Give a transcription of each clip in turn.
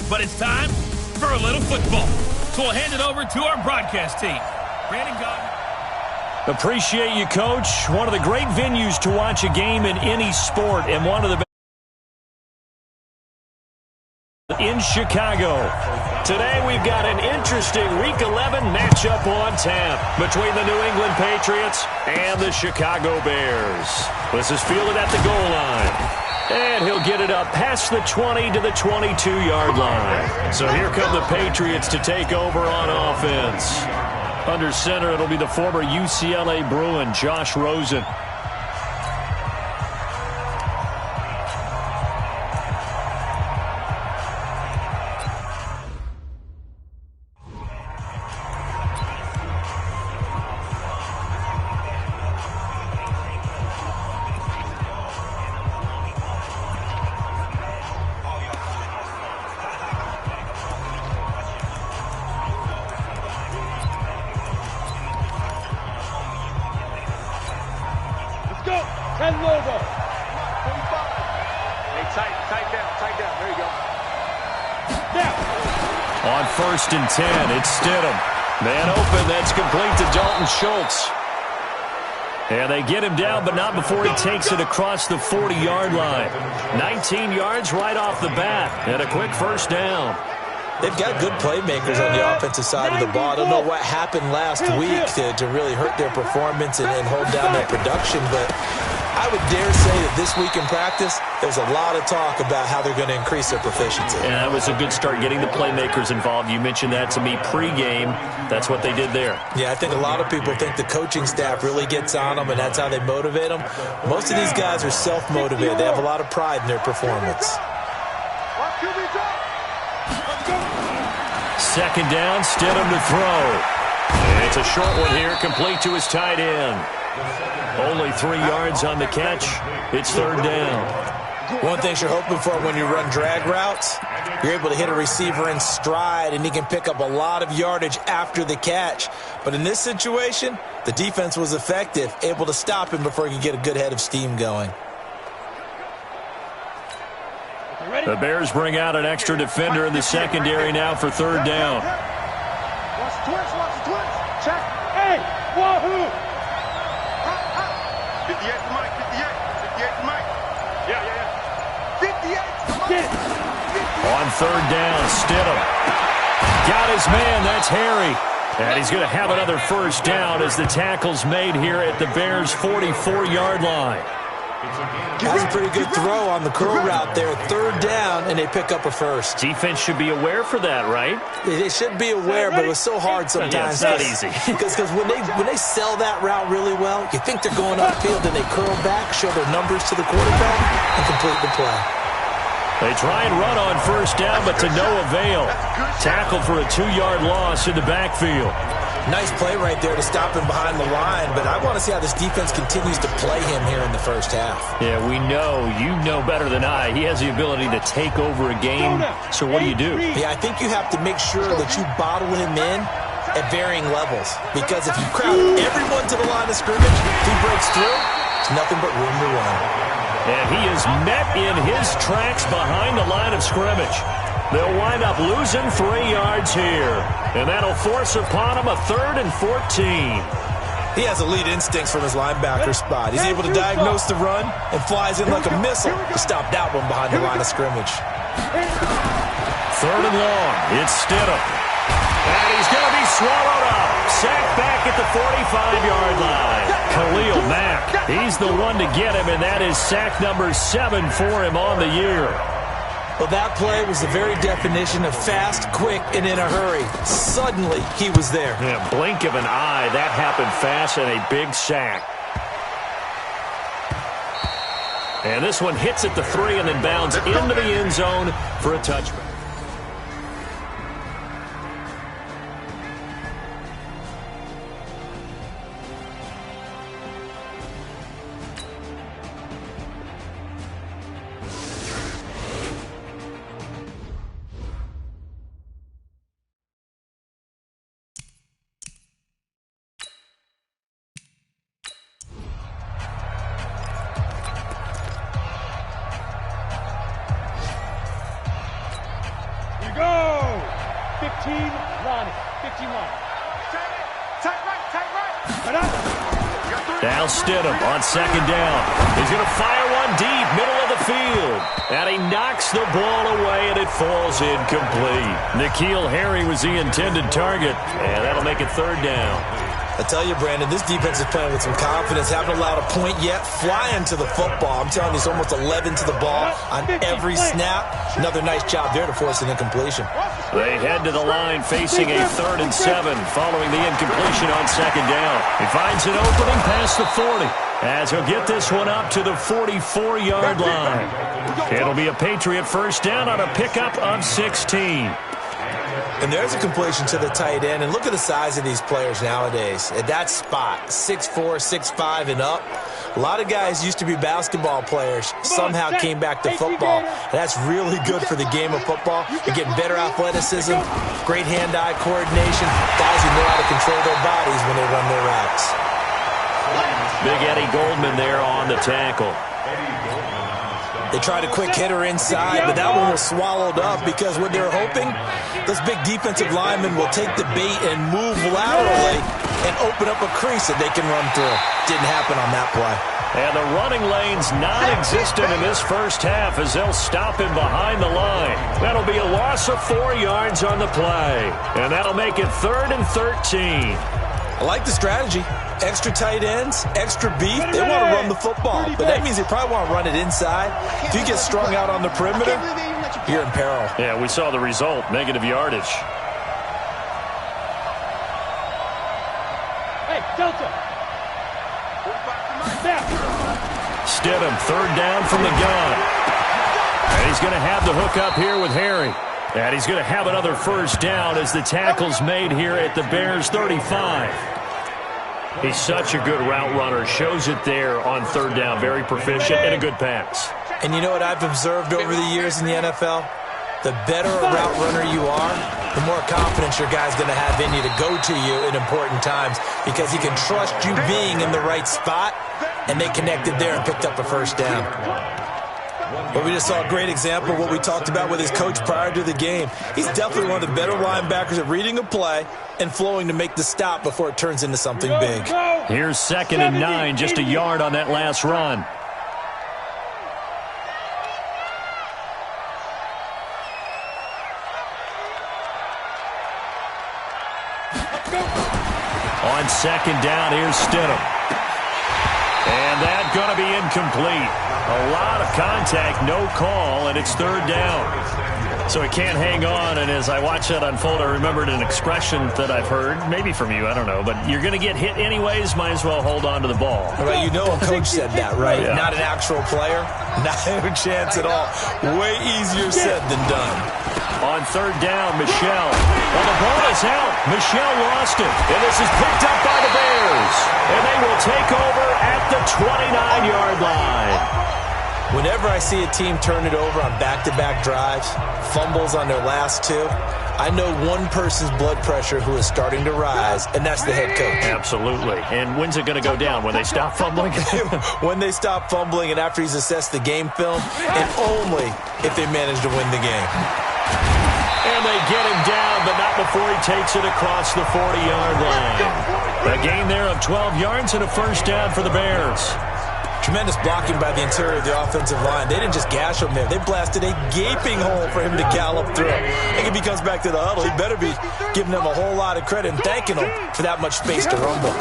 But it's time for a little football. So we'll hand it over to our broadcast team. Brandon Gardner. Appreciate you, Coach. One of the great venues to watch a game in any sport, and one of the best in Chicago. Today we've got an interesting Week 11 matchup on tap between the New England Patriots and the Chicago Bears. This is fielded at the goal line. And he'll get it up past the 20 to the 22-yard line. So here come the Patriots to take over on offense. Under center, it'll be the former UCLA Bruin, Josh Rosen. On 1st and 10, it's Stidham. Man open, that's complete to Dalton Schultz. And they get him down, but not before he takes it across the 40-yard line. 19 yards right off the bat, and a quick first down. They've got good playmakers on the offensive side of the ball. I don't know what happened last week to really hurt their performance and hold down their production, but I would dare say that this week in practice, there's a lot of talk about how they're going to increase their proficiency. And that was a good start, getting the playmakers involved. You mentioned that to me pregame. That's what they did there. Yeah, I think a lot of people think the coaching staff really gets on them, and that's how they motivate them. Most of these guys are self-motivated. They have a lot of pride in their performance. Second down, Stidham to throw. And it's a short one here, complete to his tight end. Only 3 yards on the catch. It's third down. One thing you're hoping for when you run drag routes, you're able to hit a receiver in stride, and he can pick up a lot of yardage after the catch. But in this situation, the defense was effective, able to stop him before he could get a good head of steam going. The Bears bring out an extra defender in the secondary now for third down. Watch the twins. Check. Hey, wahoo! 58 to Mike, 58 to Mike. Yeah. 58. On third down, Stidham. Got his man, that's Harry. And he's going to have another first down as the tackle's made here at the Bears' 44-yard line. That's a pretty good throw on the curl route there. Third down, and they pick up a first. Defense should be aware for that, right? They should be aware, but it was so hard sometimes. Yeah, it's not easy. Because when they sell that route really well, you think they're going upfield, and they curl back, show their numbers to the quarterback, and complete the play. They try and run on first down, but to no avail. Tackle for a 2-yard loss in the backfield. Nice play right there to stop him behind the line, but I want to see how this defense continues to play him here in the first half. Yeah, we know. You know better than I. He has the ability to take over a game. So what do? Yeah, I think you have to make sure that you bottle him in at varying levels, because if you crowd everyone to the line of scrimmage, if he breaks through, it's nothing but room to run. And he is met in his tracks behind the line of scrimmage. They'll wind up losing 3 yards here. And that'll force upon him a 3rd and 14. He has elite instincts from his linebacker spot. He's able to diagnose the run and flies in like a missile to stop that one behind the line of scrimmage. 3rd and long. It's Stidham. And he's going to be swallowed up. Sacked back at the 45-yard line. Khalil Mack. He's the one to get him, and that is sack number 7 for him on the year. Well, that play was the very definition of fast, quick, and in a hurry. Suddenly, he was there. Yeah, blink of an eye. That happened fast and a big sack. And this one hits at the 3 and then bounds into the end zone for a touchback. line. 15 line. Tight right. Now Stidham on second down. He's going to fire one deep, middle of the field. And he knocks the ball away, and it falls incomplete. N'Keal Harry was the intended target, and that'll make it third down. I tell you, Brandon, this defense is playing with some confidence. Haven't allowed a point yet. Flying to the football. I'm telling you, it's almost 11 to the ball on every snap. Another nice job there to force an incompletion. They head to the line facing a 3rd and 7 following the incompletion on second down. He finds an opening past the 40 as he'll get this one up to the 44-yard line. It'll be a Patriot first down on a pickup of 16. And there's a completion to the tight end. And look at the size of these players nowadays. At that spot, 6'4", 6'5", and up. A lot of guys used to be basketball players, somehow came back to football. And that's really good for the game of football. You're getting better athleticism, great hand-eye coordination, guys who know how to control their bodies when they run their routes. Big Eddie Goldman there on the tackle. They tried a quick hitter inside, but that one was swallowed up because what they're hoping, those big defensive linemen will take the bait and move laterally and open up a crease that they can run through. Didn't happen on that play. And the running lane's non-existent in this first half as they'll stop him behind the line. That'll be a loss of 4 yards on the play. And that'll make it 3rd and 13. I like the strategy. Extra tight ends, extra beef. They want to run the football, but that means they probably want to run it inside. If you get strung out on the perimeter, you're in peril. Yeah, we saw the result, negative yardage. Hey, Delta. Stidham, 3rd down from the gun. And he's going to have the hook up here with Harry. And he's going to have another first down as the tackle's made here at the Bears' 35. He's such a good route runner. Shows it there on 3rd down. Very proficient and a good pass. And you know what I've observed over the years in the NFL? The better a route runner you are, the more confidence your guy's going to have in you to go to you in important times because he can trust you being in the right spot, and they connected there and picked up a first down. But we just saw a great example of what we talked about with his coach prior to the game. He's definitely one of the better linebackers at reading a play and flowing to make the stop before it turns into something big. Here's 2nd and 9, just a yard on that last run. On 2nd down, here's Stidham. And that's going to be incomplete. A lot of contact, no call, and it's 3rd down. So he can't hang on, and as I watch that unfold, I remembered an expression that I've heard, maybe from you, I don't know, but you're going to get hit anyways, might as well hold on to the ball. Well, you know a coach said that, right? Yeah. Not an actual player. Not a chance at all. Way easier said than done. On 3rd down, Michel. Well, the ball is out. Michel lost it, and this is picked up by the Bears. And they will take over at the 29-yard line. Whenever I see a team turn it over on back-to-back drives, fumbles on their last 2, I know one person's blood pressure who is starting to rise, and that's the head coach. Absolutely. And when's it going to go down? When they stop fumbling? When they stop fumbling and after he's assessed the game film, and only if they manage to win the game. And they get him down, but not before he takes it across the 40-yard line. A gain there of 12 yards and a first down for the Bears. Tremendous blocking by the interior of the offensive line. They didn't just gash him there. They blasted a gaping hole for him to gallop through. I think if he comes back to the huddle, he better be giving them a whole lot of credit and thanking them for that much space to rumble.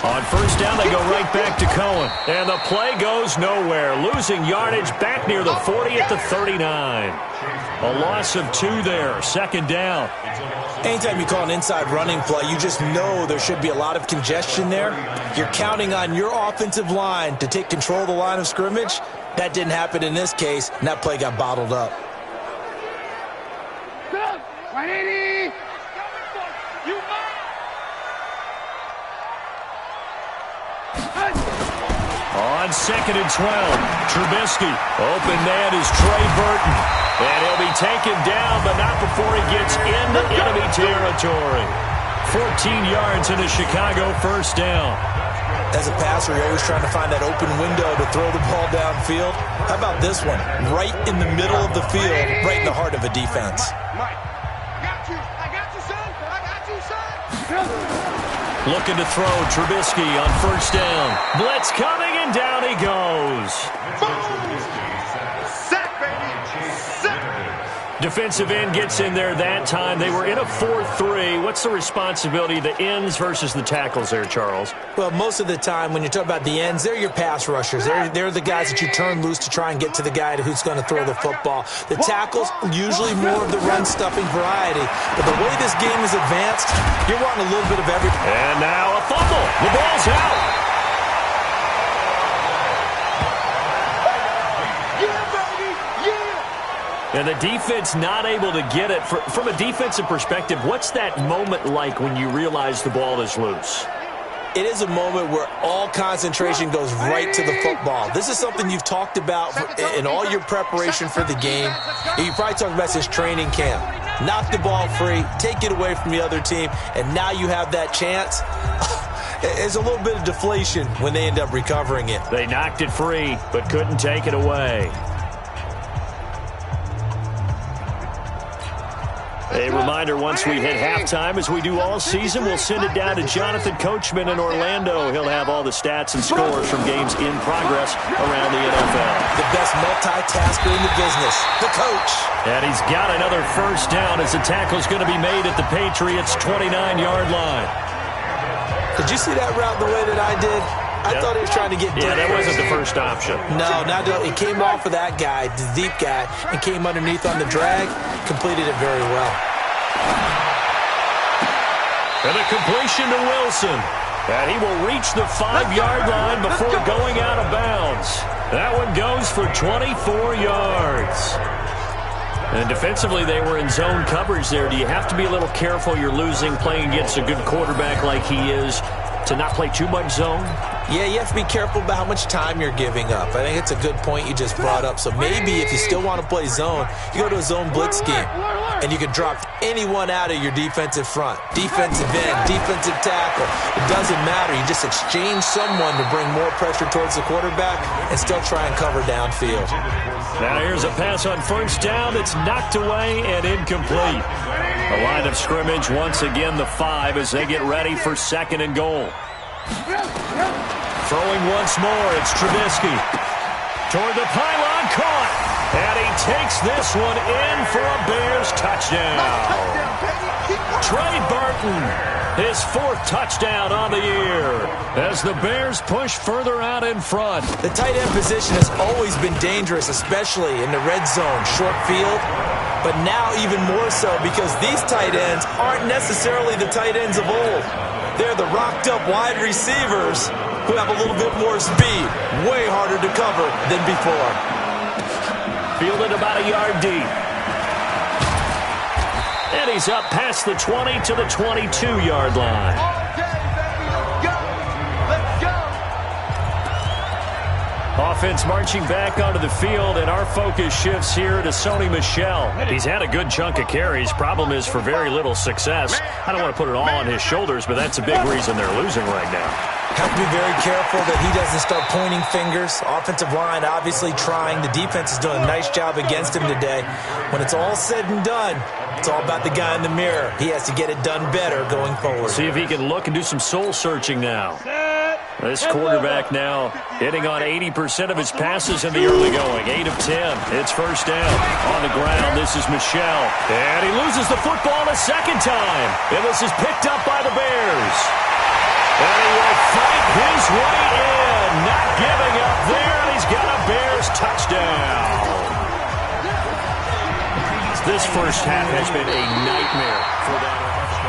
On first down, they go right back to Cohen. And the play goes nowhere. Losing yardage back near the 40 at the 39. A loss of 2 there. 2nd down. Anytime you call an inside running play, you just know there should be a lot of congestion there. You're counting on your offensive line to take control of the line of scrimmage. That didn't happen in this case, and that play got bottled up. 180. On 2nd and 12, Trubisky. Open man is Trey Burton. And he'll be taken down, but not before he gets into enemy territory. 14 yards in a Chicago first down. As a passer, you're always trying to find that open window to throw the ball downfield. How about this one? Right in the middle of the field, right in the heart of a defense. Mike, I got you, son. Looking to throw, Trubisky on first down. Blitz coming, and down he goes. Sack, baby. Sack. Defensive end gets in there that time. They were in a 4-3. What's the responsibility of the ends versus the tackles there, Charles? Well, most of the time when you talk about the ends, they're your pass rushers. They're the guys that you turn loose to try and get to the guy who's going to throw the football. The tackles, usually more of the run-stuffing variety. But the way this game is advanced, you're wanting a little bit of everything. And now a fumble. The ball's out. And the defense not able to get it. From a defensive perspective, what's that moment like when you realize the ball is loose? It is a moment where all concentration goes right to the football. This is something you've talked about in all your preparation for the game. You probably talked about this training camp. Knock the ball free, take it away from the other team, and now you have that chance. There's a little bit of deflation when they end up recovering it. They knocked it free, but couldn't take it away. A reminder, once we hit halftime, as we do all season, we'll send it down to Jonathan Coachman in Orlando. He'll have all the stats and scores from games in progress around the NFL. The best multitasker in the business, the coach. And he's got another first down as the tackle's going to be made at the Patriots' 29-yard line. Did you see that route the way that I did? I thought he was trying to get deep. Yeah, that wasn't the first option. No, it came off of that guy, the deep guy, and came underneath on the drag, completed it very well. And a completion to Wilson. And he will reach the 5-yard line before going out of bounds. That one goes for 24 yards. And defensively, they were in zone coverage there. Do you have to be a little careful? You're losing, playing against a good quarterback like he is, to not play too much zone? Yeah, you have to be careful about how much time you're giving up. I think it's a good point you just brought up. So maybe if you still want to play zone, you go to a zone blitz scheme. And you can drop anyone out of your defensive front. Defensive end, defensive tackle. It doesn't matter. You just exchange someone to bring more pressure towards the quarterback and still try and cover downfield. Now here's a pass on first down. It's knocked away and incomplete. The line of scrimmage once again the 5 as they get ready for second and goal. Throwing once more, it's Trubisky. Toward the pylon, caught. And he takes this one in for a Bears touchdown. Trey Burton, his 4th touchdown on the year as the Bears push further out in front. The tight end position has always been dangerous, especially in the red zone, short field. But now even more so because these tight ends aren't necessarily the tight ends of old. They're the rocked-up wide receivers who have a little bit more speed. Way harder to cover than before. Fielded about a yard deep. And he's up past the 20 to the 22-yard line. Okay, baby. Go. Let's go. Offense marching back onto the field, and our focus shifts here to Sony Michel. He's had a good chunk of carries. Problem is for very little success. I don't want to put it all on his shoulders, but that's a big reason they're losing right now. Have to be very careful that he doesn't start pointing fingers. Offensive line obviously trying. The defense is doing a nice job against him today. When it's all said and done, it's all about the guy in the mirror. He has to get it done better going forward. See if he can look and do some soul searching now. This quarterback now hitting on 80% of his passes in the early going. 8 of 10. It's first down. On the ground, this is Michel. And he loses the football a second time. And this is picked up by the Bears. And he will fight his way in. Not giving up there. He's got a Bears touchdown. This first half has been a nightmare for that offense.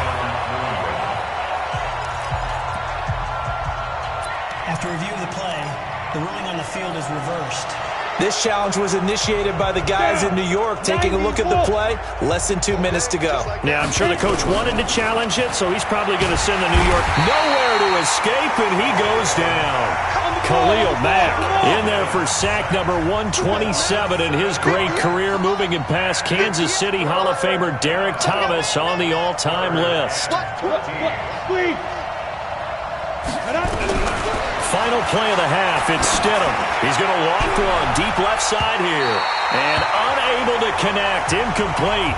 After review of the play, the ruling on the field is reversed. This challenge was initiated by the guys in New York. Taking a look at the play, less than 2 minutes to go. Yeah, I'm sure the coach wanted to challenge it, so he's probably going to send the New York nowhere to escape, and he goes down. Khalil Mack in there for sack number 127 in his great career, moving and past Kansas City Hall of Famer Derek Thomas on the all-time list. Final play of the half, it's Stidham. He's going to loft one deep left side here. And unable to connect, incomplete.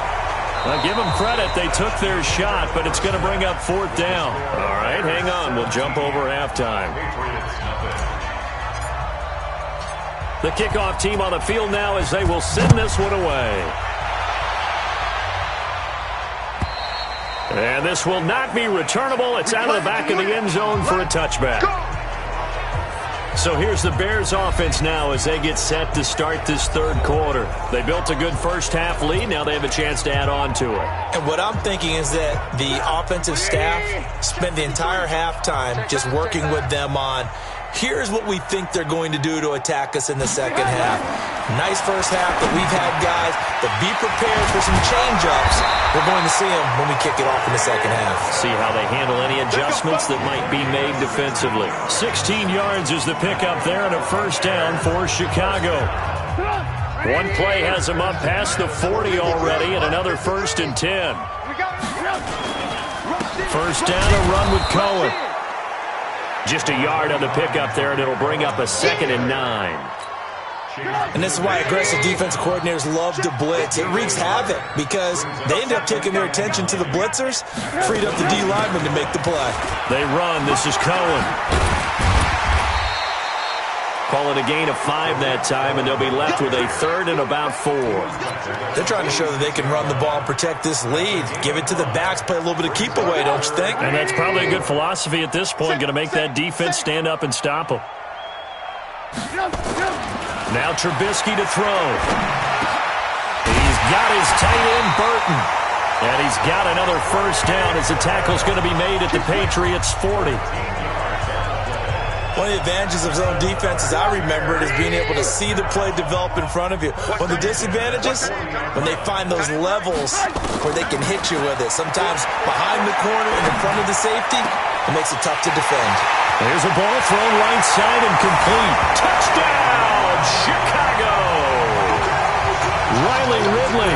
I'll give them credit. They took their shot, but it's going to bring up 4th down. All right, hang on. We'll jump over halftime. The kickoff team on the field now as they will send this one away. And this will not be returnable. It's out of the back of the end zone for a touchback. So here's the Bears offense now as they get set to start this 3rd quarter. They built a good first-half lead. Now they have a chance to add on to it. And what I'm thinking is that the offensive staff spent the entire halftime just working with them on, here's what we think they're going to do to attack us in the second half. Nice first half that we've had, guys, but be prepared for some change-ups. We're going to see them when we kick it off in the second half. See how they handle any adjustments that might be made defensively. 16 yards is the pickup there and a first down for Chicago. One play has them up past the 40 already and another 1st and 10. First down, a run with Cohen. Just a yard on the pickup there, and it'll bring up a 2nd and 9. And this is why aggressive defensive coordinators love to blitz. It wreaks havoc because they end up taking their attention to the blitzers, freed up the D lineman to make the play. They run. This is Cohen. Call it a gain of 5 that time, and they'll be left with a 3rd and about 4. They're trying to show that they can run the ball and protect this lead. Give it to the backs, play a little bit of keep away, don't you think? And that's probably a good philosophy at this point, going to make that defense stand up and stop them. Now Trubisky to throw. He's got his tight end, Burton. And he's got another first down as the tackle's going to be made at the Patriots' 40. One of the advantages of zone defense, as I remember it, is being able to see the play develop in front of you. One of the disadvantages, when they find those levels where they can hit you with it. Sometimes behind the corner in the front of the safety, it makes it tough to defend. There's a ball thrown right side and complete. Touchdown, Chicago! Riley Ridley,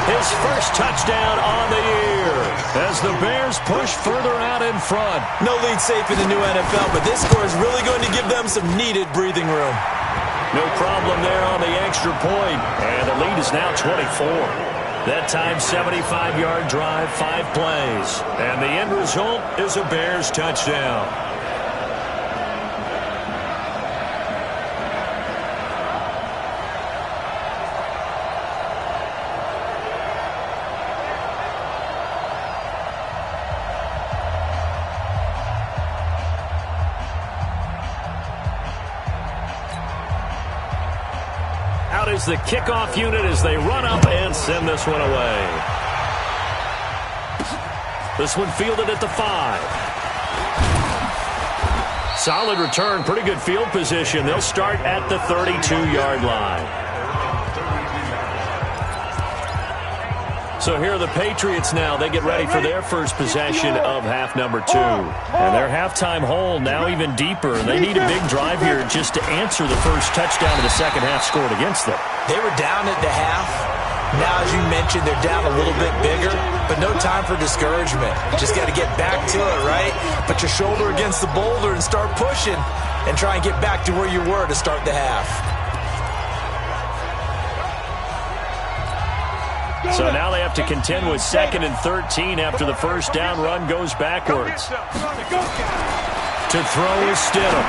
his first touchdown on the year as the Bears push further out in front. No lead safe in the new NFL, but this score is really going to give them some needed breathing room. No problem there on the extra point, and the lead is now 24. That time, 75-yard drive, 5 plays, and the end result is a Bears touchdown. Out is the kickoff unit as they run up and send this one away. This one fielded at the 5. Solid return, pretty good field position. They'll start at the 32-yard line. So here are the Patriots now. They get ready for their first possession of half number 2. And their halftime hole now even deeper. They need a big drive here just to answer the first touchdown of the second half scored against them. They were down at the half. Now, as you mentioned, they're down a little bit bigger, but no time for discouragement. Just got to get back to it, right? Put your shoulder against the boulder and start pushing and try and get back to where you were to start the half. So now they have to contend with 2nd and 13 after the first down run goes backwards. To throw is Stidham.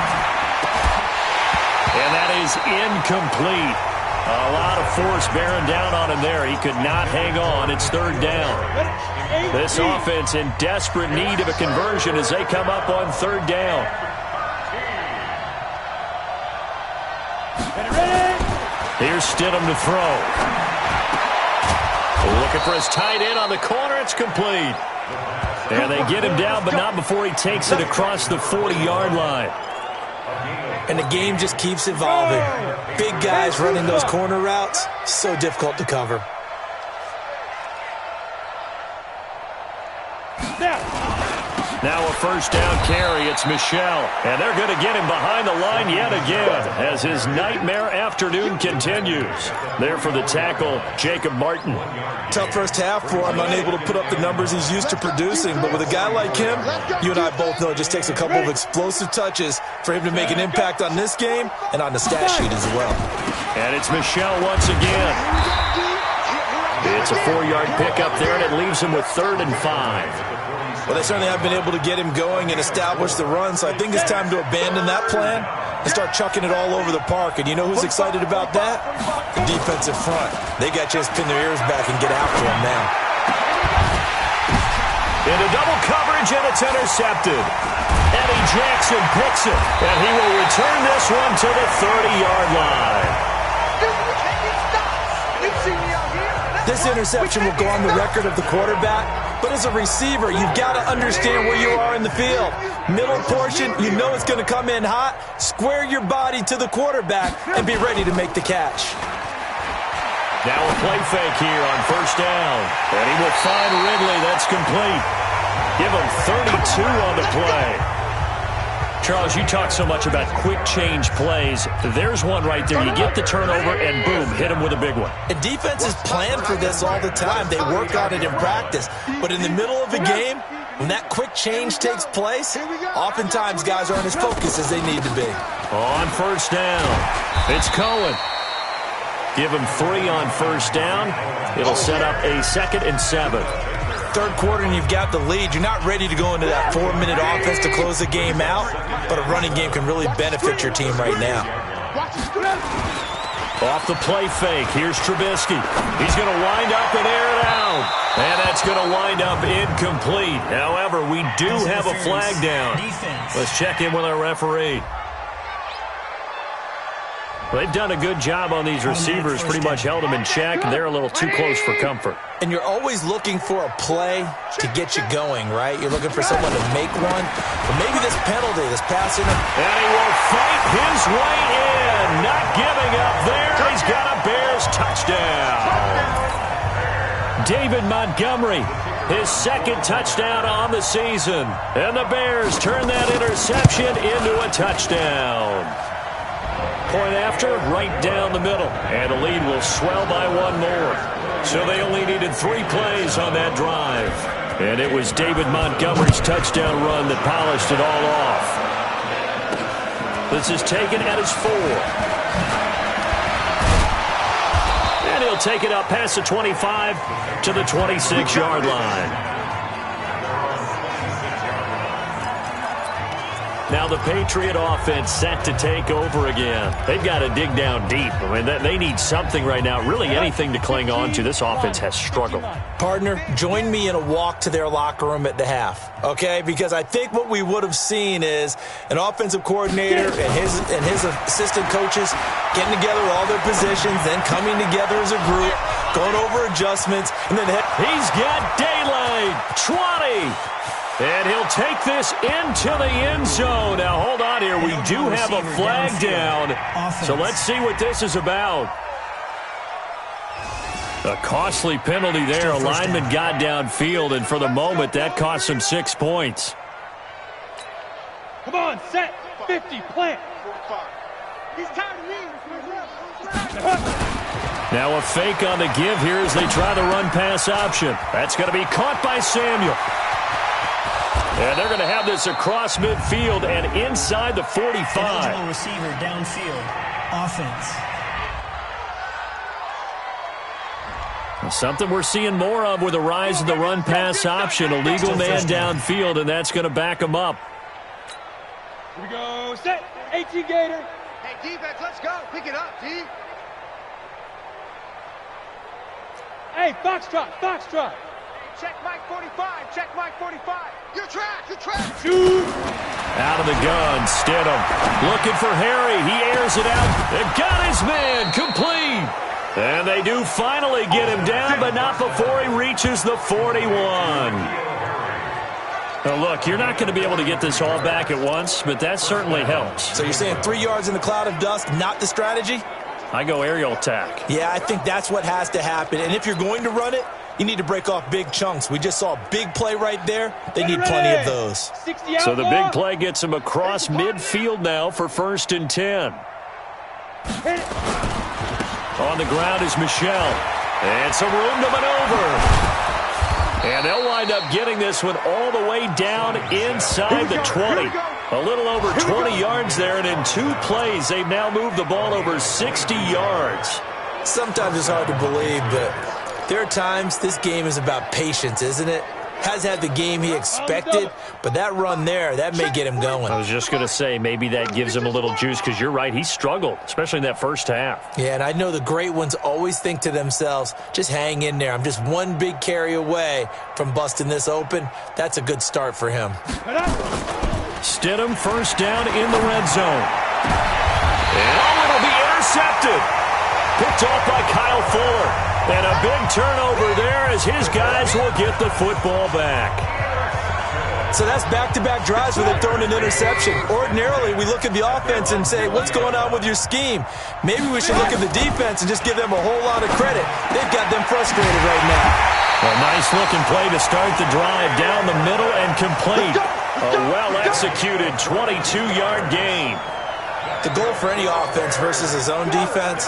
And that is incomplete. A lot of force bearing down on him there. He could not hang on. It's 3rd down. This offense in desperate need of a conversion as they come up on 3rd down. Here's Stidham to throw. Looking for his tight end on the corner. It's complete. And they get him down, but not before he takes it across the 40-yard line. And the game just keeps evolving. Big guys running those corner routes, so difficult to cover. Now a first down carry. It's Michel. And they're going to get him behind the line yet again as his nightmare afternoon continues. There for the tackle, Jacob Martin. Tough first half for him, unable to put up the numbers he's used to producing. But with a guy like him, you and I both know it just takes a couple of explosive touches for him to make an impact on this game and on the stat sheet as well. And it's Michel once again. It's a 4-yard pickup there, and it leaves him with 3rd and 5. Well, they certainly have been able to get him going and establish the run, so I think it's time to abandon that plan and start chucking it all over the park. And you know who's excited about that? The defensive front. They got a chance to pin their ears back and get after him now. Into double coverage, and it's intercepted. Eddie Jackson picks it, and he will return this one to the 30-yard line. This interception will go on the record of the quarterback, but as a receiver, you've got to understand where you are in the field. Middle portion, you know it's going to come in hot. Square your body to the quarterback and be ready to make the catch. Now a play fake here on 1st down, and he will find Ridley. That's complete. Give him 32 on the play. Charles, you talk so much about quick change plays. There's one right there. You get the turnover, and boom, hit him with a big one. And defenses plan for this all the time. They work on it in practice. But in the middle of a game, when that quick change takes place, oftentimes guys aren't as focused as they need to be. On 1st down, it's Cohen. Give him 3 on 1st down. It'll set up a 2nd and 7. 3rd quarter and you've got the lead. You're not ready to go into that 4-minute offense to close the game out, but a running game can really benefit your team right now. Off the play fake, here's Trubisky. He's going to wind up and air it out. And that's going to wind up incomplete. However, we do have a flag down. Let's check in with our referee. They've done a good job on these receivers, pretty much held them in check, and they're a little too close for comfort. And you're always looking for a play to get you going, right? You're looking for someone to make one. But maybe this penalty, this pass interference. And he will fight his way in, not giving up there. He's got a Bears touchdown. David Montgomery, his 2nd touchdown on the season. And the Bears turn that interception into a touchdown. Point after, right down the middle. And the lead will swell by 1 more. So they only needed 3 plays on that drive. And it was David Montgomery's touchdown run that polished it all off. This is taken at his 4. And he'll take it up past the 25 to the 26-yard line. Now the Patriot offense set to take over again. They've got to dig down deep. I mean, they need something right now, really anything to cling on to. This offense has struggled. Partner, join me in a walk to their locker room at the half, okay? Because I think what we would have seen is an offensive coordinator and his assistant coaches getting together all their positions, then coming together as a group, going over adjustments, and then he's got daylight. 20. And he'll take this into the end zone. Now, hold on here. We do have a flag down. So let's see what this is about. A costly penalty there. A lineman got downfield, and for the moment, that cost him 6 points. Come on, set, 50, plant. He's tired of me. Now a fake on the give here as they try the run-pass option. That's going to be caught by Samuel. And they're going to have this across midfield and inside the 45. Eligible receiver downfield. Offense. Something we're seeing more of with the rise of the run-pass option. A legal man downfield, and that's going to back him up. Here we go. Set. 18 Gator. Hey, defense, let's go. Pick it up, D. Hey, Foxtrot, Foxtrot. Check Mike 45. Check Mike 45. You're trapped. You're trapped. Shoot. Out of the gun, Stidham. Looking for Harry. He airs it out. They got his man. Complete. And they do finally get him down, but not before he reaches the 41. Now, look, you're not going to be able to get this all back at once, but that certainly helps. So you're saying 3 yards in the cloud of dust, not the strategy? I go aerial attack. Yeah, I think that's what has to happen. And if you're going to run it, you need to break off big chunks. We just saw a big play right there. They need plenty of those. So the big play gets him across midfield now for 1st and 10. On the ground is Michel. And some room to maneuver. And they'll wind up getting this one all the way down inside the 20. A little over 20 yards there, and in 2 plays, they've now moved the ball over 60 yards. Sometimes it's hard to believe, but There are times this game is about patience, isn't it? Has had the game he expected, but that run there, that may get him going. I was just going to say, maybe that gives him a little juice, because you're right, he struggled, especially in that first half. Yeah, and I know the great ones always think to themselves, just hang in there. I'm just one big carry away from busting this open. That's a good start for him. Stidham first down in the red zone. And it'll be intercepted. Picked off by Kyle Fuller. And a big turnover there as his guys will get the football back. So that's back-to-back drives where they've thrown an interception. Ordinarily, we look at the offense and say, what's going on with your scheme? Maybe we should look at the defense and just give them a whole lot of credit. They've got them frustrated right now. A nice-looking play to start the drive down the middle and complete. A well-executed 22-yard gain. The goal for any offense versus his own defense,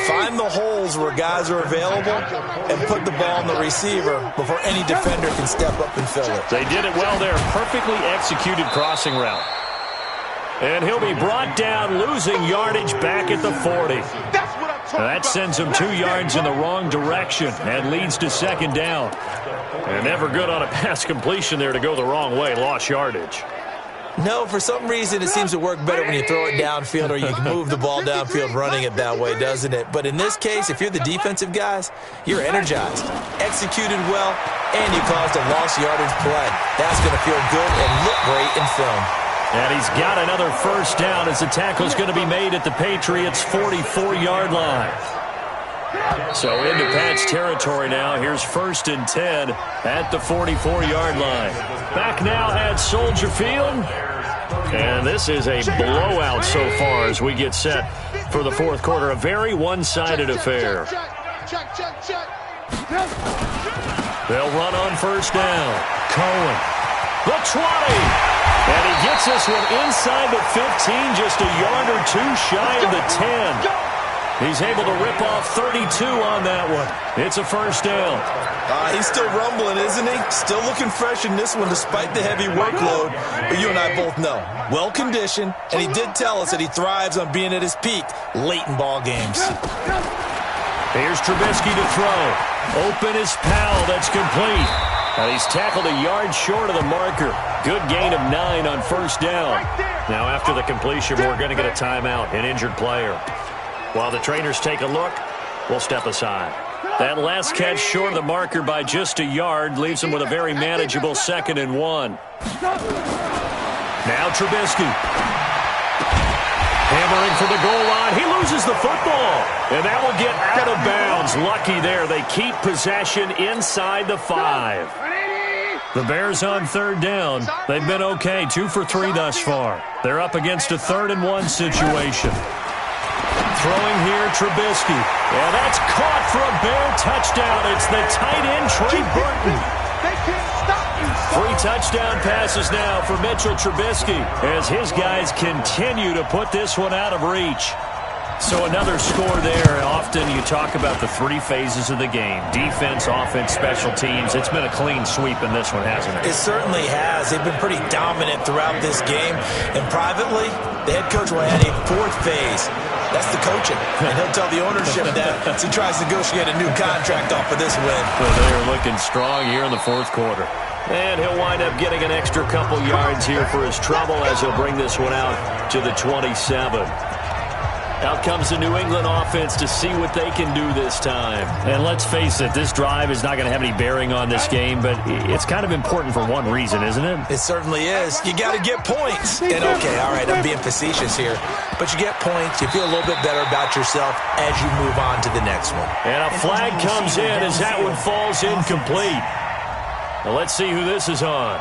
find the holes where guys are available and put the ball on the receiver before any defender can step up and fill it. They did it well there. Perfectly executed crossing route. And he'll be brought down, losing yardage back at the 40. That sends him 2 yards in the wrong direction and leads to second down. And never good on a pass completion there to go the wrong way. Lost yardage. No, for some reason it seems to work better when you throw it downfield or you move the ball downfield running it that way, doesn't it? But in this case, if you're the defensive guys, you're energized, executed well, and you caused a lost yardage play. That's going to feel good and look great in film. And he's got another first down as the tackle's going to be made at the Patriots' 44-yard line. So into Pat's territory now. Here's 1st and 10 at the 44-yard line. Back now at Soldier Field. And this is a blowout so far as we get set for the fourth quarter. A very one-sided affair. They'll run on first down. Cohen. The 20. And he gets this one inside the 15, just a yard or two shy of the 10. He's able to rip off 32 on that one. It's a first down. He's still rumbling, isn't he? Still looking fresh in this one despite the heavy workload. But you and I both know, well-conditioned, and he did tell us that he thrives on being at his peak late in ball games. Here's Trubisky to throw. Open is Powell. That's complete. And he's tackled a yard short of the marker. Good gain of 9 on first down. Now after the completion, we're going to get a timeout, an injured player. While the trainers take a look, we'll step aside. That last catch short of the marker by just a yard leaves him with a very manageable 2nd and 1. Now Trubisky. Hammering for the goal line. He loses the football. And that will get out of bounds. Lucky there. They keep possession inside the 5. The Bears on 3rd down. They've been okay. 2 for 3 thus far. They're up against a 3rd and 1 situation. Throwing here, Trubisky. And that's caught for a Bear touchdown. It's the tight end, Trey Burton. 3 touchdown passes now for Mitchell Trubisky as his guys continue to put this one out of reach. So another score there. Often you talk about the 3 phases of the game. Defense, offense, special teams. It's been a clean sweep in this one, hasn't it? It certainly has. They've been pretty dominant throughout this game. And privately, the head coach will add a 4th phase. That's the coaching. And he'll tell the ownership that as he tries to negotiate a new contract off of this win. Well, they're looking strong here in the 4th quarter. And he'll wind up getting an extra couple yards here for his trouble as he'll bring this one out to the 27. Out comes the New England offense to see what they can do this time. And let's face it, this drive is not going to have any bearing on this game, but it's kind of important for one reason, isn't it? It certainly is. You got to get points. And okay, all right, I'm being facetious here, but you get points, you feel a little bit better about yourself as you move on to the next one. And a flag comes in as that one falls incomplete. Now let's see who this is on.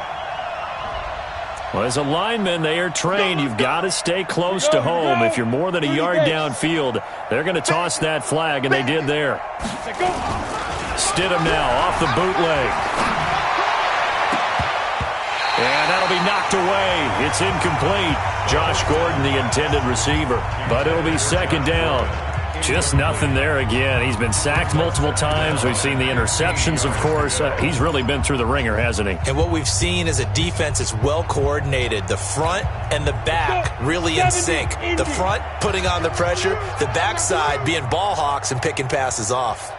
Well, as a lineman, they are trained. You've got to stay close to home. If you're more than a yard downfield, they're going to toss that flag, and they did there. Stidham now off the bootleg. And that'll be knocked away. It's incomplete. Josh Gordon, the intended receiver. But it'll be 2nd down. Just nothing there again. He's been sacked multiple times. We've seen the interceptions, of course. He's really been through the ringer, hasn't he? And what we've seen is a defense that's well coordinated. The front and the back really in sync. The front putting on the pressure. The backside being ball hawks and picking passes off.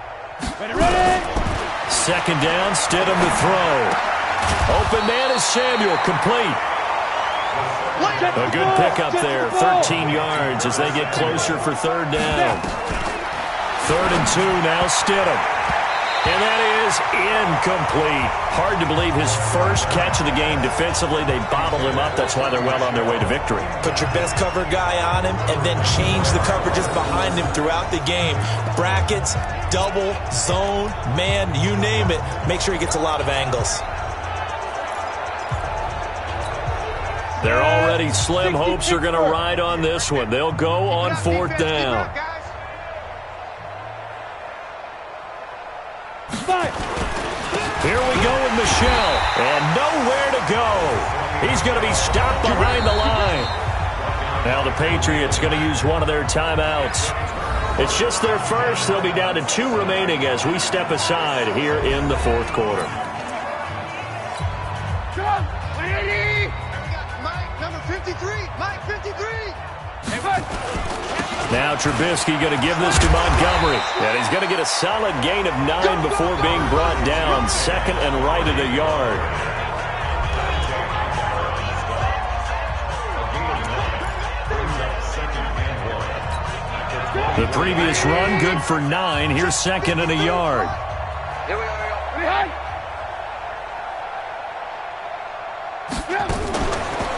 Second down, Stidham to throw. Open man is Samuel, complete. A good pickup there, 13 yards as they get closer for third down. 3rd and 2, now Stidham. And that is incomplete. Hard to believe his first catch of the game defensively. They bottled him up. That's why they're well on their way to victory. Put your best cover guy on him and then change the coverages behind him throughout the game. Brackets, double, zone, man, you name it. Make sure he gets a lot of angles. They're already slim. Hopes are going to ride on this one. They'll go on 4th down. Here we go with Michel, and nowhere to go. He's going to be stopped behind the line. Now the Patriots going to use one of their timeouts. It's just their first. They'll be down to 2 remaining as we step aside here in the 4th quarter. Number 53, Mike 53. Now Trubisky going to give this to Montgomery. And he's going to get a solid gain of 9 before being brought down. 2nd and right at a yard. The previous run good for 9. Here's 2nd and a yard.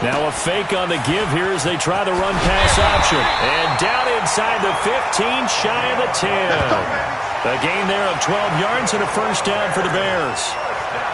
Now a fake on the give here as they try the run-pass option. And down inside the 15, shy of the 10. A gain there of 12 yards and a first down for the Bears.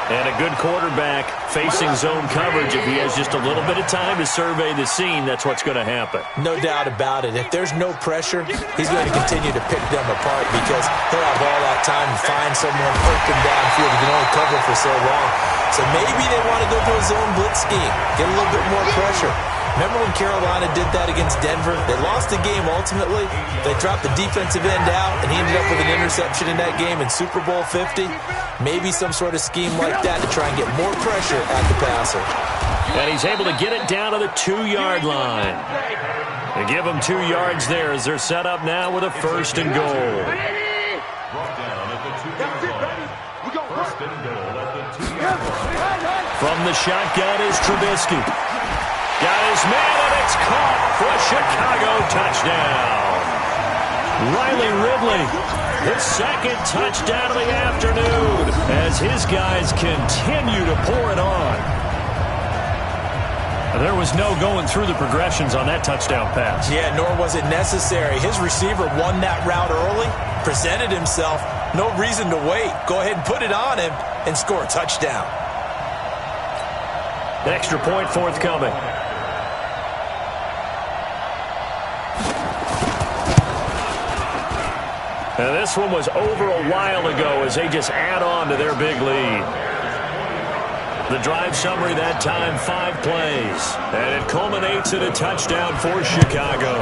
And a good quarterback facing zone coverage. If he has just a little bit of time to survey the scene, that's what's going to happen. No doubt about it. If there's no pressure, he's going to continue to pick them apart because he'll have all that time to find someone open downfield. He can only cover for so long. So maybe they want to go to a zone blitz scheme, get a little bit more pressure. Remember when Carolina did that against Denver? They lost the game ultimately. They dropped the defensive end out, and he ended up with an interception in that game in Super Bowl 50. Maybe some sort of scheme like that to try and get more pressure at the passer. And he's able to get it down to the 2-yard line. They give him 2 yards there as they're set up now with a 1st and goal. From the shotgun is Trubisky. Got his man, and it's caught for a Chicago touchdown. Riley Ridley, his 2nd touchdown of the afternoon as his guys continue to pour it on. There was no going through the progressions on that touchdown pass. Yeah, nor was it necessary. His receiver won that route early, presented himself, no reason to wait. Go ahead and put it on him and score a touchdown. Extra point forthcoming. And this one was over a while ago as they just add on to their big lead. The drive summary that time, 5 plays. And it culminates in a touchdown for Chicago.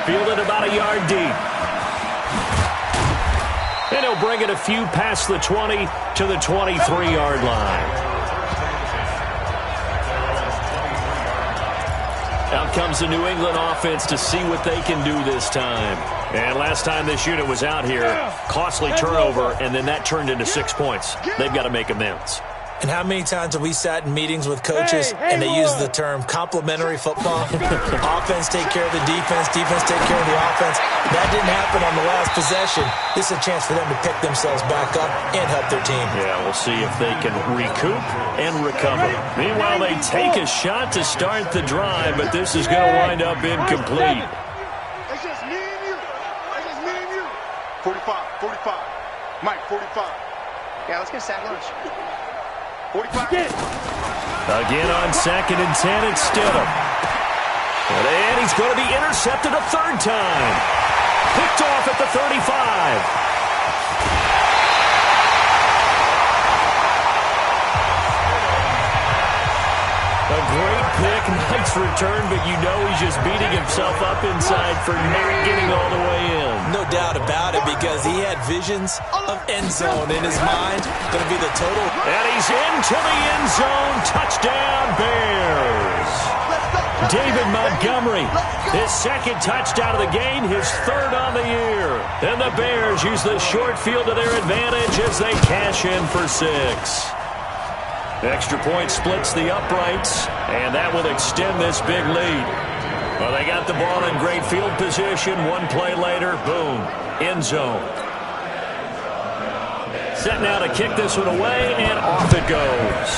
Fielded about a yard deep. And he'll bring it a few past the 20 to the 23-yard line. Out comes the New England offense to see what they can do this time. And last time this unit was out here, costly turnover, and then that turned into 6 points. They've got to make amends. And how many times have we sat in meetings with coaches and they use the term complementary football? Offense take care of the defense, defense take care of the offense. That didn't happen on the last possession. This is a chance for them to pick themselves back up and help their team. Yeah, we'll see if they can recoup and recover. Meanwhile, they take a shot to start the drive, but this is going to wind up incomplete. It's just me and you. It's just me and you. 45. Mike, 45. Yeah, let's get sack lunch. 45. Again on 2nd and 10, it's Stidham. And he's going to be intercepted a 3rd time. Picked off at the 35. A great pick, nice return, but you know he's just beating himself up inside for not getting all the way in. No doubt about it, because he had visions of end zone in his mind. Going to be the total. And he's into the end zone. Touchdown, Bears. Let's go. David Montgomery, his second touchdown of the game, his third on the year. And the Bears use the short field to their advantage as they cash in for 6. Extra point splits the uprights, and that will extend this big lead. Well, they got the ball in great field position. One play later, boom, end zone. Set now to kick this one away, and off it goes.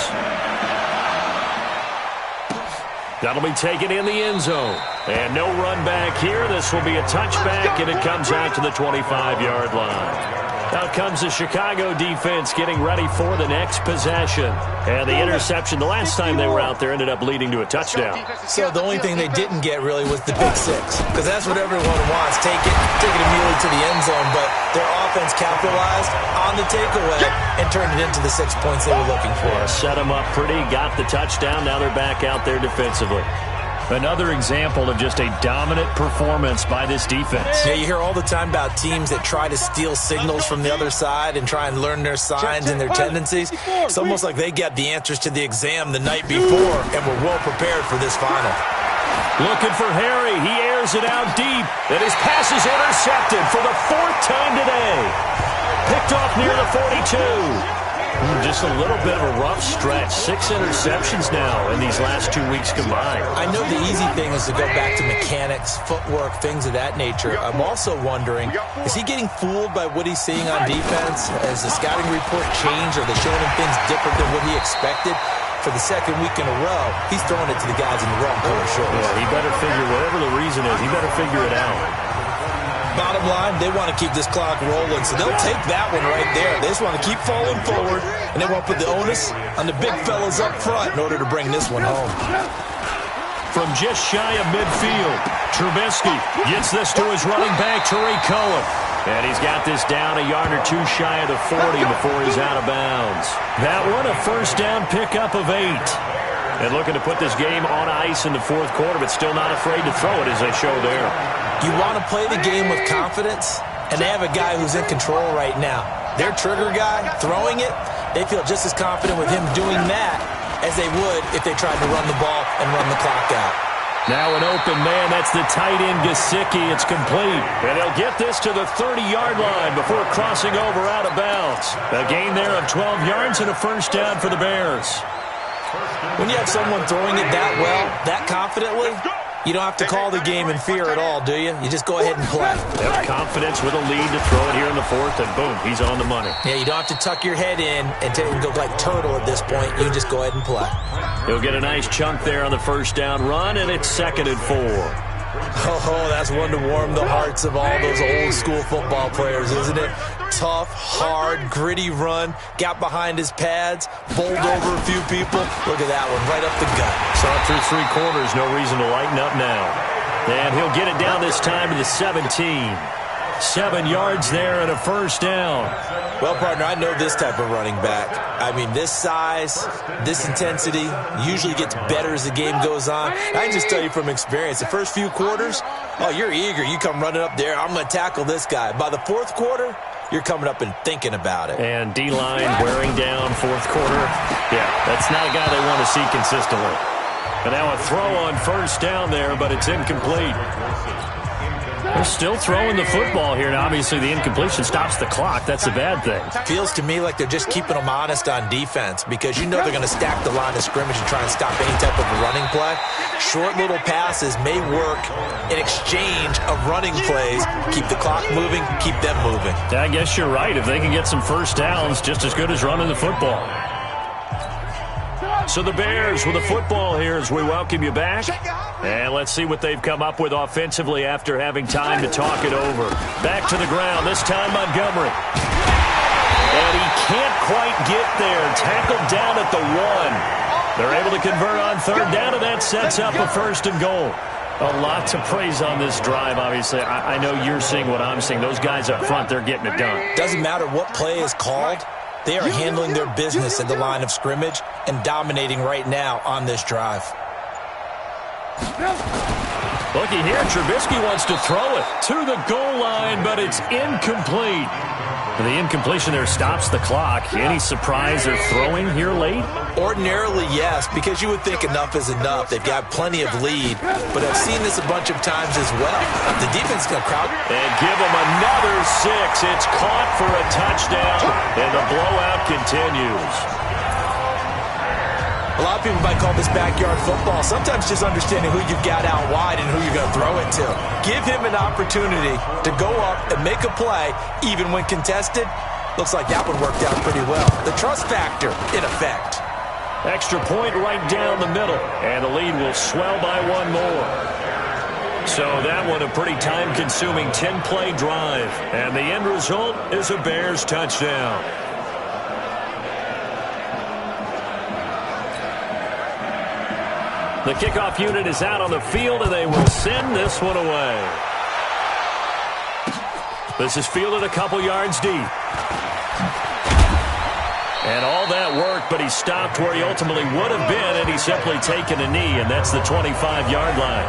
That'll be taken in the end zone. And no run back here. This will be a touchback, and it comes out to the 25-yard line. Out comes the Chicago defense getting ready for the next possession. And the interception the last time they were out there ended up leading to a touchdown. So the only thing they didn't get really was the pick 6. Because that's what everyone wants. Take it immediately to the end zone. But their offense capitalized on the takeaway and turned it into the 6 points they were looking for. Set them up pretty, got the touchdown. Now they're back out there defensively. Another example of just a dominant performance by this defense. Yeah, you hear all the time about teams that try to steal signals from the other side and try and learn their signs and their tendencies. It's almost like they got the answers to the exam the night before and were well prepared for this final. Looking for Harry. He airs it out deep. And his pass is intercepted for the 4th time today. Picked off near the 42. Just a little bit of a rough stretch. 6 interceptions now in these last 2 weeks combined. I know the easy thing is to go back to mechanics, footwork, things of that nature. I'm also wondering, is he getting fooled by what he's seeing on defense? Has the scouting report changed? Are they showing him things different than what he expected? For the second week in a row, he's throwing it to the guys in the wrong color shorts. Yeah, he better figure, whatever the reason is, he better figure it out. Bottom line, they want to keep this clock rolling, so they'll take that one right there. They just want to keep falling forward, and they want to put the onus on the big fellas up front in order to bring this one home. From just shy of midfield, Trubisky gets this to his running back, Tariq Cohen. And he's got this down a yard or 2 shy of the 40 before he's out of bounds. That one, a first down pickup of 8. And looking to put this game on ice in the 4th quarter, but still not afraid to throw it as they show there. You want to play the game with confidence, and they have a guy who's in control right now. Their trigger guy, throwing it, they feel just as confident with him doing that as they would if they tried to run the ball and run the clock out. Now an open man, that's the tight end Gesicki. It's complete. And he'll get this to the 30-yard line before crossing over out of bounds. A gain there of 12 yards and a first down for the Bears. When you have someone throwing it that well, that confidently, you don't have to call the game in fear at all, do you? You just go ahead and play. Have confidence with a lead to throw it here in the 4th, and boom, he's on the money. Yeah, you don't have to tuck your head in and go like turtle at this point. You just go ahead and play. He'll get a nice chunk there on the first down run, and it's 2nd and 4. Oh, that's one to warm the hearts of all those old-school football players, isn't it? Tough, hard, gritty run, got behind his pads, bowled over a few people. Look at that one, right up the gut. Saw it through 3 quarters, no reason to lighten up now. And he'll get it down this time to the 17. 7 yards there and a first down. Well, partner, I know this type of running back. I mean, this size, this intensity usually gets better as the game goes on. I can just tell you from experience, the first few quarters, oh, you're eager. You come running up there, I'm going to tackle this guy. By the 4th quarter, you're coming up and thinking about it. And D-line wearing down 4th quarter. Yeah, that's not a guy they want to see consistently. But now a throw on first down there, but it's incomplete. They're still throwing the football here, and obviously the incompletion stops the clock. That's a bad thing. Feels to me like they're just keeping them honest on defense because you know they're going to stack the line of scrimmage and try and stop any type of a running play. Short little passes may work in exchange of running plays. Keep the clock moving, keep them moving. I guess you're right. If they can get some first downs, just as good as running the football. So the Bears with the football here as we welcome you back. And let's see what they've come up with offensively after having time to talk it over. Back to the ground, this time Montgomery. And he can't quite get there. Tackled down at the 1. They're able to convert on 3rd down, and that sets up a 1st and goal. A lot to praise on this drive, obviously. I know you're seeing what I'm seeing. Those guys up front, they're getting it done. Doesn't matter what play is called. They are handling their business at the line of scrimmage and dominating right now on this drive. Looky here, Trubisky wants to throw it to the goal line, but it's incomplete. The incompletion there stops the clock. Any surprise they're throwing here late? Ordinarily, yes, because you would think enough is enough. They've got plenty of lead, but I've seen this a bunch of times as well. The defense is going to crowd. And give them another 6. It's caught for a touchdown, and the blowout continues. A lot of people might call this backyard football. Sometimes just understanding who you've got out wide and who you're going to throw it to. Give him an opportunity to go up and make a play, even when contested. Looks like that one worked out pretty well. The trust factor in effect. Extra point right down the middle, and the lead will swell by one more. So that one a pretty time-consuming 10-play drive, and the end result is a Bears touchdown. The kickoff unit is out on the field, and they will send this one away. This is fielded a couple yards deep. And all that work, but he stopped where he ultimately would have been, and he's simply taken a knee, and that's the 25-yard line.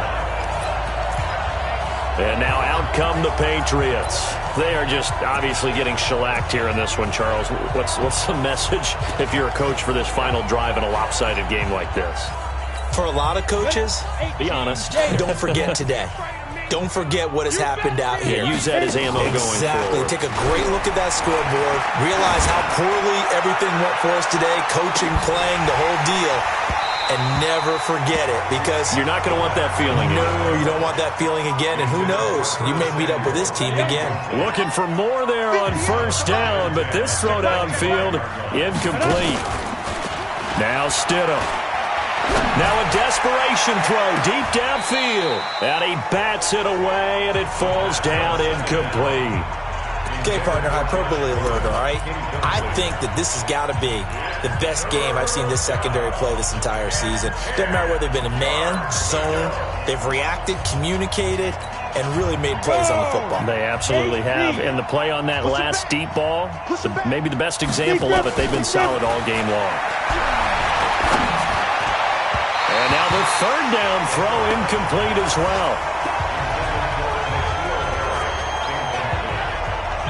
And now out come the Patriots. They are just obviously getting shellacked here in this one, Charles. What's the message if you're a coach for this final drive in a lopsided game like this? For a lot of coaches, be honest. Don't forget today. Don't forget what has happened out here. Yeah, use that as ammo going forward. Exactly. Take a great look at that scoreboard. Realize how poorly everything went for us today. Coaching, playing, the whole deal. And never forget it, because you're not going to want that feeling again. No, you don't want that feeling again. And who knows? You may meet up with this team again. Looking for more there on first down, but this throw downfield incomplete. Now Stidham. Now a desperation throw deep downfield. And he bats it away, and it falls down incomplete. Okay, partner, hyperbole alert, all right? I think that this has got to be the best game I've seen this secondary play this entire season. Doesn't matter whether they've been in man, zone, they've reacted, communicated, and really made plays on the football. They absolutely have. And the play on that last deep ball, maybe the best example of it, they've been solid all game long. And now the third down throw incomplete as well.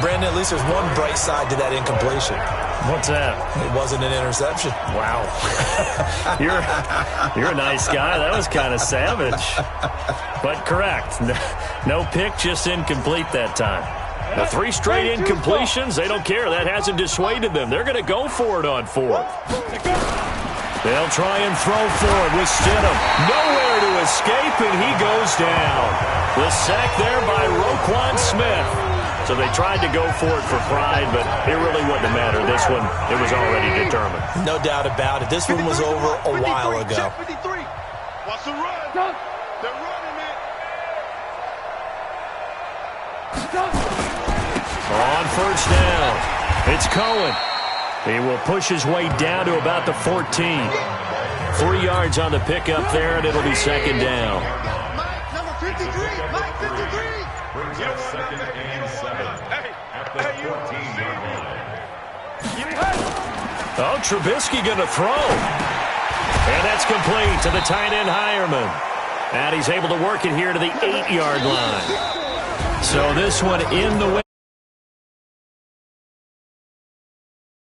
Brandon, at least there's one bright side to that incompletion. What's that? It wasn't an interception. Wow. You're a nice guy. That was kind of savage. But correct. No pick, just incomplete that time. The 3 straight incompletions, they don't care. That hasn't dissuaded them. They're going to go for it on 4th. They'll try and throw forward with Stidham. Nowhere to escape, and he goes down. The sack there by Roquan Smith. So they tried to go for it for pride, but it really wouldn't have mattered. This one, it was already determined. No doubt about it. This one was over a while ago. Watch the run. They're running, man. On first down, it's Cohen. He will push his way down to about the 14. 3 yards on the pickup there, and it'll be second down. Mike, number 53. Mike, 53. Second and 7 at the 14-yard line. Oh, Trubisky going to throw. And that's complete to the tight end, Hireman. And he's able to work it here to the 8-yard line. So this one in the way.